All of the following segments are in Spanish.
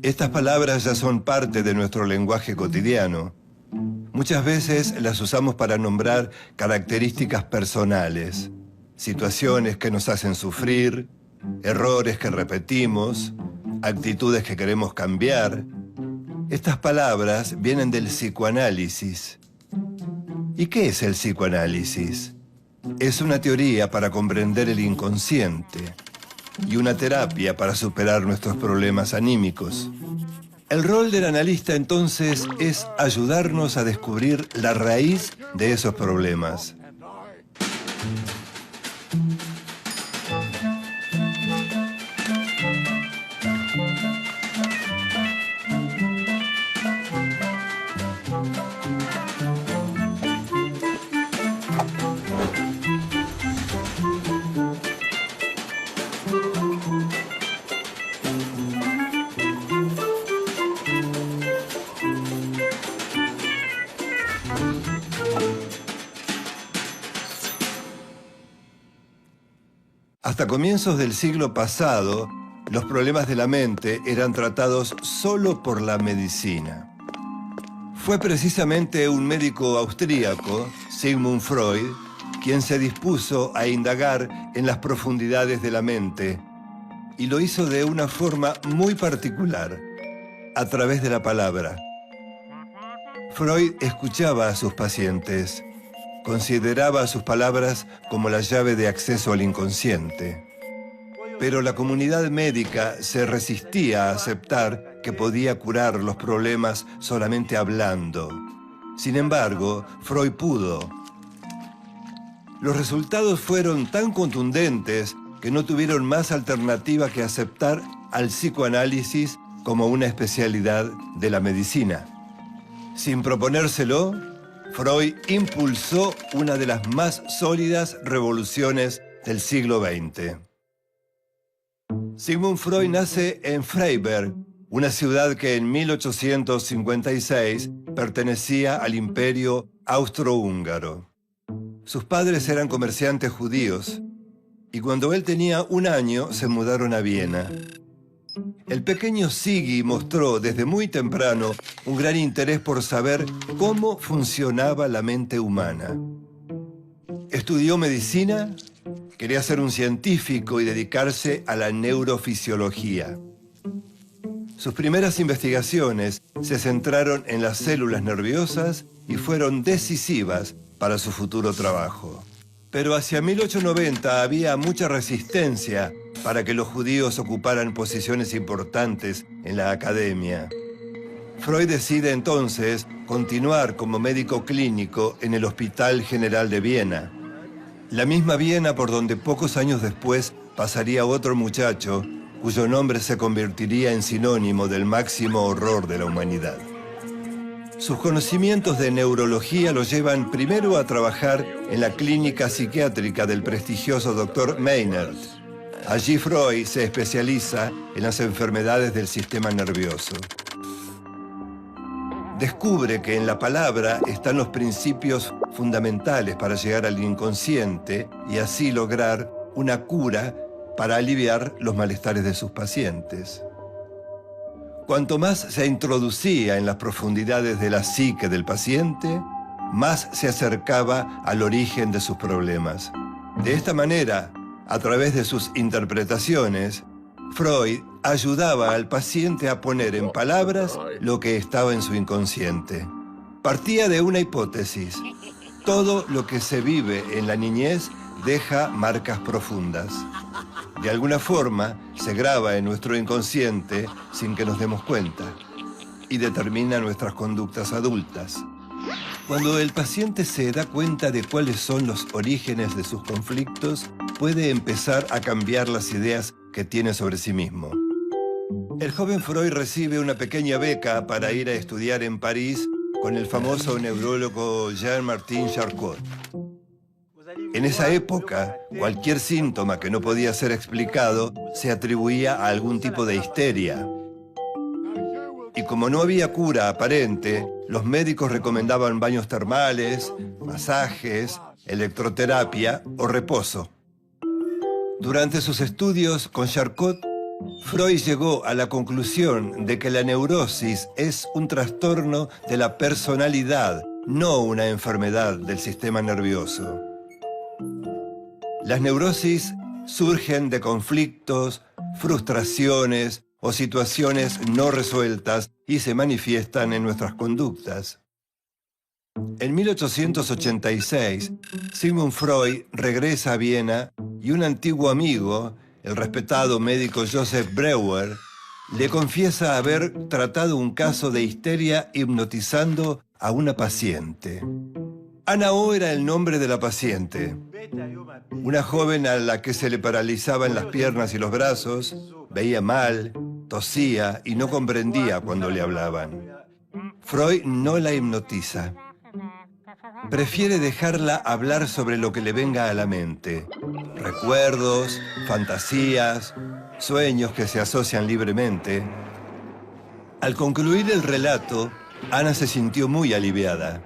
Estas palabras ya son parte de nuestro lenguaje cotidiano. Muchas veces las usamos para nombrar características personales, situaciones que nos hacen sufrir, errores que repetimos, actitudes que queremos cambiar. Estas palabras vienen del psicoanálisis. ¿Y qué es el psicoanálisis? Es una teoría para comprender el inconsciente y una terapia para superar nuestros problemas anímicos. El rol del analista entonces es ayudarnos a descubrir la raíz de esos problemas. Hasta comienzos del siglo pasado, los problemas de la mente eran tratados solo por la medicina. Fue precisamente un médico austríaco, Sigmund Freud, quien se dispuso a indagar en las profundidades de la mente, y lo hizo de una forma muy particular, a través de la palabra. Freud escuchaba a sus pacientes. Consideraba sus palabras como la llave de acceso al inconsciente. Pero la comunidad médica se resistía a aceptar que podía curar los problemas solamente hablando. Sin embargo, Freud pudo. Los resultados fueron tan contundentes que no tuvieron más alternativa que aceptar al psicoanálisis como una especialidad de la medicina. Sin proponérselo, Freud impulsó una de las más sólidas revoluciones del siglo XX. Sigmund Freud nace en Freiberg, una ciudad que en 1856 pertenecía al Imperio Austrohúngaro. Sus padres eran comerciantes judíos y cuando él tenía 1 año se mudaron a Viena. El pequeño Siggy mostró desde muy temprano un gran interés por saber cómo funcionaba la mente humana. Estudió medicina, quería ser un científico y dedicarse a la neurofisiología. Sus primeras investigaciones se centraron en las células nerviosas y fueron decisivas para su futuro trabajo. Pero hacia 1890 había mucha resistencia para que los judíos ocuparan posiciones importantes en la academia. Freud decide entonces continuar como médico clínico en el Hospital General de Viena. La misma Viena por donde pocos años después pasaría otro muchacho cuyo nombre se convertiría en sinónimo del máximo horror de la humanidad. Sus conocimientos de neurología lo llevan primero a trabajar en la clínica psiquiátrica del prestigioso Dr. Meinert. Allí Freud se especializa en las enfermedades del sistema nervioso. Descubre que en la palabra están los principios fundamentales para llegar al inconsciente y así lograr una cura para aliviar los malestares de sus pacientes. Cuanto más se introducía en las profundidades de la psique del paciente, más se acercaba al origen de sus problemas. De esta manera, a través de sus interpretaciones, Freud ayudaba al paciente a poner en palabras lo que estaba en su inconsciente. Partía de una hipótesis. Todo lo que se vive en la niñez deja marcas profundas. De alguna forma, se graba en nuestro inconsciente sin que nos demos cuenta y determina nuestras conductas adultas. Cuando el paciente se da cuenta de cuáles son los orígenes de sus conflictos, puede empezar a cambiar las ideas que tiene sobre sí mismo. El joven Freud recibe una pequeña beca para ir a estudiar en París con el famoso neurólogo Jean-Martin Charcot. En esa época, cualquier síntoma que no podía ser explicado se atribuía a algún tipo de histeria. Y como no había cura aparente, los médicos recomendaban baños termales, masajes, electroterapia o reposo. Durante sus estudios con Charcot, Freud llegó a la conclusión de que la neurosis es un trastorno de la personalidad, no una enfermedad del sistema nervioso. Las neurosis surgen de conflictos, frustraciones o situaciones no resueltas y se manifiestan en nuestras conductas. En 1886, Sigmund Freud regresa a Viena y un antiguo amigo, el respetado médico Joseph Breuer, le confiesa haber tratado un caso de histeria hipnotizando a una paciente. Ana O era el nombre de la paciente. Una joven a la que se le paralizaban las piernas y los brazos, veía mal, tosía y no comprendía cuando le hablaban. Freud no la hipnotiza. Prefiere dejarla hablar sobre lo que le venga a la mente. Recuerdos, fantasías, sueños que se asocian libremente. Al concluir el relato, Ana se sintió muy aliviada.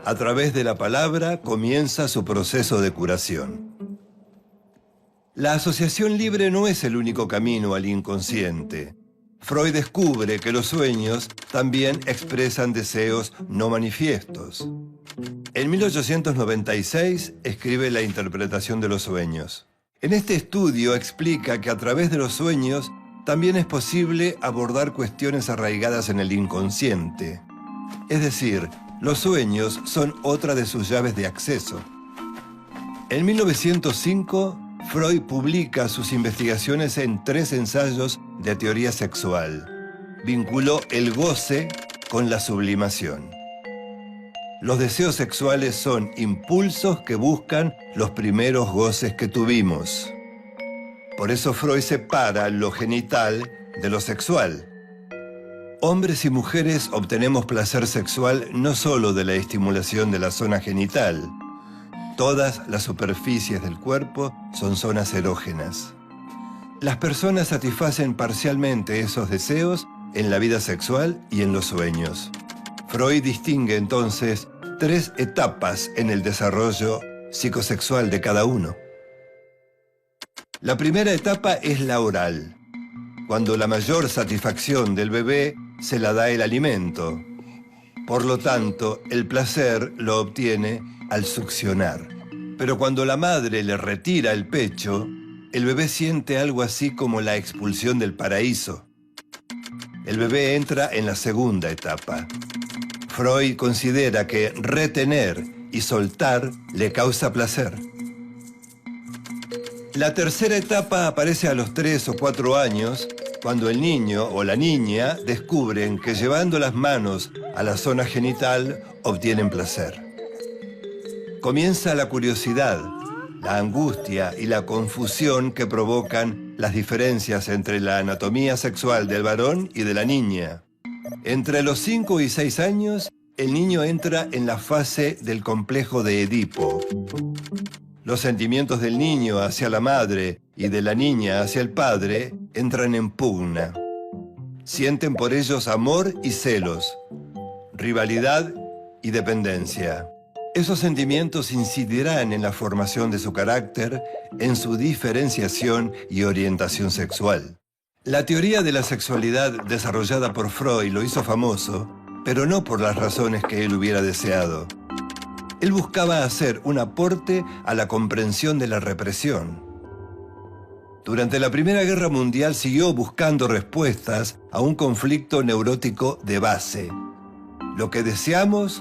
A través de la palabra comienza su proceso de curación. La asociación libre no es el único camino al inconsciente. Freud descubre que los sueños también expresan deseos no manifiestos. En 1896 escribe La interpretación de los sueños. En este estudio explica que a través de los sueños también es posible abordar cuestiones arraigadas en el inconsciente. Es decir, los sueños son otra de sus llaves de acceso. En 1905, Freud publica sus investigaciones en 3 ensayos de teoría sexual. Vinculó el goce con la sublimación. Los deseos sexuales son impulsos que buscan los primeros goces que tuvimos. Por eso Freud separa lo genital de lo sexual. Hombres y mujeres obtenemos placer sexual no solo de la estimulación de la zona genital. Todas las superficies del cuerpo son zonas erógenas. Las personas satisfacen parcialmente esos deseos en la vida sexual y en los sueños. Freud distingue entonces 3 etapas en el desarrollo psicosexual de cada uno. La primera etapa es la oral, cuando la mayor satisfacción del bebé se la da el alimento. Por lo tanto, el placer lo obtiene al succionar. Pero cuando la madre le retira el pecho, el bebé siente algo así como la expulsión del paraíso. El bebé entra en la segunda etapa. Freud considera que retener y soltar le causa placer. La tercera etapa aparece a los 3 o 4 años, cuando el niño o la niña descubren que llevando las manos a la zona genital obtienen placer. Comienza la curiosidad, la angustia y la confusión que provocan las diferencias entre la anatomía sexual del varón y de la niña. Entre los 5 y 6 años, el niño entra en la fase del complejo de Edipo. Los sentimientos del niño hacia la madre y de la niña hacia el padre entran en pugna. Sienten por ellos amor y celos, rivalidad y dependencia. Esos sentimientos incidirán en la formación de su carácter, en su diferenciación y orientación sexual. La teoría de la sexualidad desarrollada por Freud lo hizo famoso, pero no por las razones que él hubiera deseado. Él buscaba hacer un aporte a la comprensión de la represión. Durante la Primera Guerra Mundial siguió buscando respuestas a un conflicto neurótico de base: lo que deseamos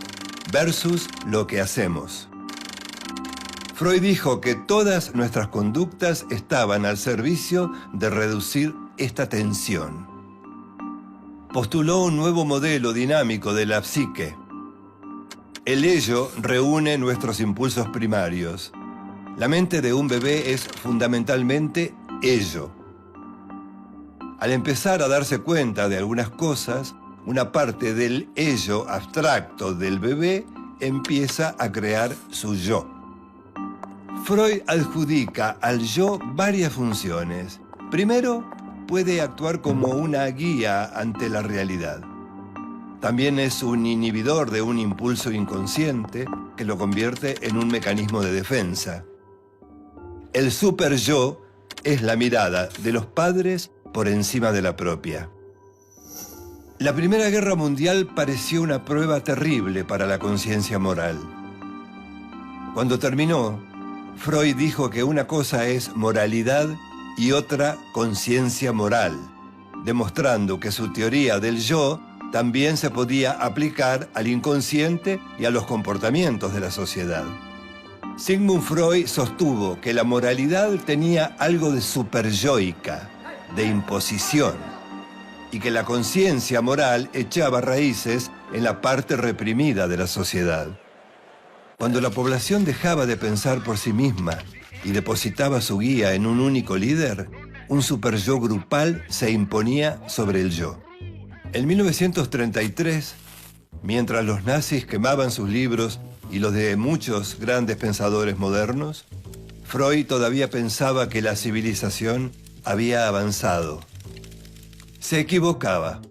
versus lo que hacemos. Freud dijo que todas nuestras conductas estaban al servicio de reducir esta tensión. Postuló un nuevo modelo dinámico de la psique. El ello reúne nuestros impulsos primarios. La mente de un bebé es fundamentalmente ello. Al empezar a darse cuenta de algunas cosas, una parte del ello abstracto del bebé empieza a crear su yo. Freud adjudica al yo varias funciones. Primero, puede actuar como una guía ante la realidad. También es un inhibidor de un impulso inconsciente que lo convierte en un mecanismo de defensa. El superyo es la mirada de los padres por encima de la propia. La Primera Guerra Mundial pareció una prueba terrible para la conciencia moral. Cuando terminó, Freud dijo que una cosa es moralidad y otra conciencia moral, demostrando que su teoría del yo también se podía aplicar al inconsciente y a los comportamientos de la sociedad. Sigmund Freud sostuvo que la moralidad tenía algo de superyoica, de imposición, y que la conciencia moral echaba raíces en la parte reprimida de la sociedad. Cuando la población dejaba de pensar por sí misma y depositaba su guía en un único líder, un superyo grupal se imponía sobre el yo. En 1933, mientras los nazis quemaban sus libros y los de muchos grandes pensadores modernos, Freud todavía pensaba que la civilización había avanzado. Se equivocaba.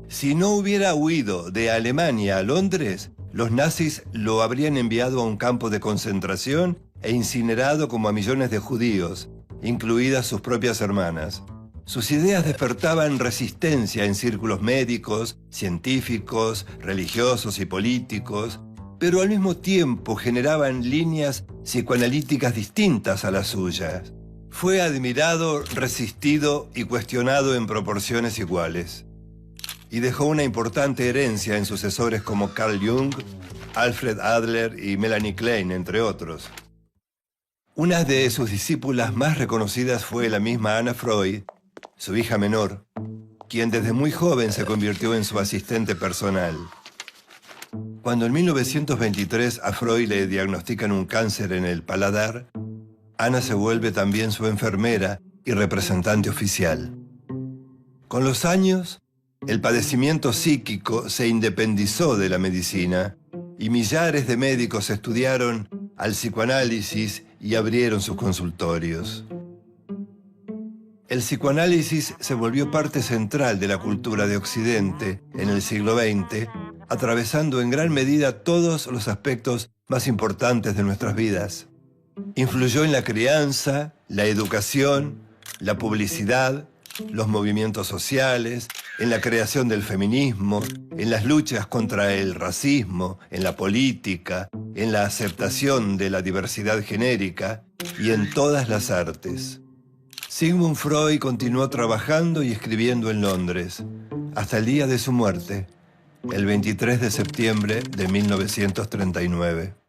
Si no hubiera huido de Alemania a Londres, los nazis lo habrían enviado a un campo de concentración e incinerado como a millones de judíos, incluidas sus propias hermanas. Sus ideas despertaban resistencia en círculos médicos, científicos, religiosos y políticos, pero al mismo tiempo generaban líneas psicoanalíticas distintas a las suyas. Fue admirado, resistido y cuestionado en proporciones iguales. Y dejó una importante herencia en sucesores como Carl Jung, Alfred Adler y Melanie Klein, entre otros. Una de sus discípulas más reconocidas fue la misma Anna Freud, su hija menor, quien desde muy joven se convirtió en su asistente personal. Cuando en 1923 a Freud le diagnostican un cáncer en el paladar, Anna se vuelve también su enfermera y representante oficial. Con los años, el padecimiento psíquico se independizó de la medicina y millares de médicos estudiaron al psicoanálisis y abrieron sus consultorios. El psicoanálisis se volvió parte central de la cultura de Occidente en el siglo XX, atravesando en gran medida todos los aspectos más importantes de nuestras vidas. Influyó en la crianza, la educación, la publicidad, los movimientos sociales, en la creación del feminismo, en las luchas contra el racismo, en la política, en la aceptación de la diversidad genérica y en todas las artes. Sigmund Freud continuó trabajando y escribiendo en Londres, hasta el día de su muerte, el 23 de septiembre de 1939.